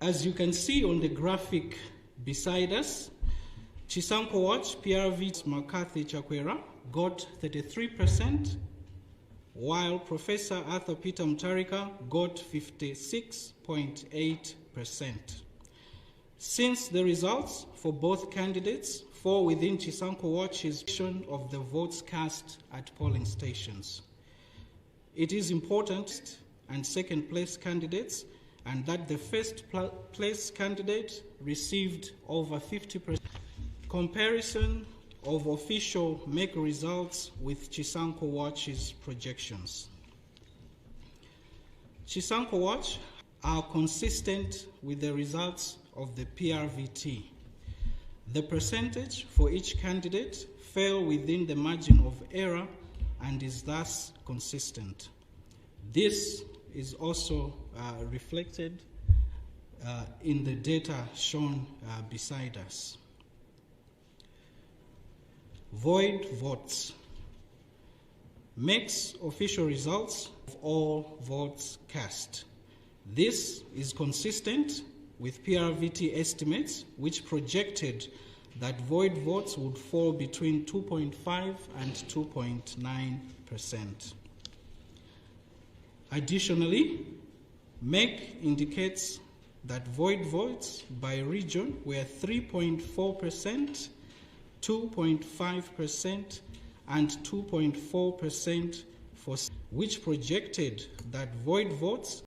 As you can see on the graphic beside us, CHISANKHO Watch PRV McCarthy Chakwera got 33%, while Professor Arthur Peter Mutarika got 56.8%. Since the results for both candidates fall within CHISANKHO Watch's portion of the votes cast at polling stations, it is important and second place candidates, and that the first place candidate received over 50%. Comparison of official MEC results with CHISANKHO Watch's projections. CHISANKHO Watch are consistent with the results of the PRVT. The percentage for each candidate fell within the margin of error and is thus consistent. This is also reflected in the data shown beside us. Void votes. MEC's official results of all votes cast. This is consistent with PRVT estimates, which projected that void votes would fall between 2.5 and 2.9%. Additionally, MEC indicates that void votes by region were 3.4%, 2.5%, and 2.4%, which projected that void votes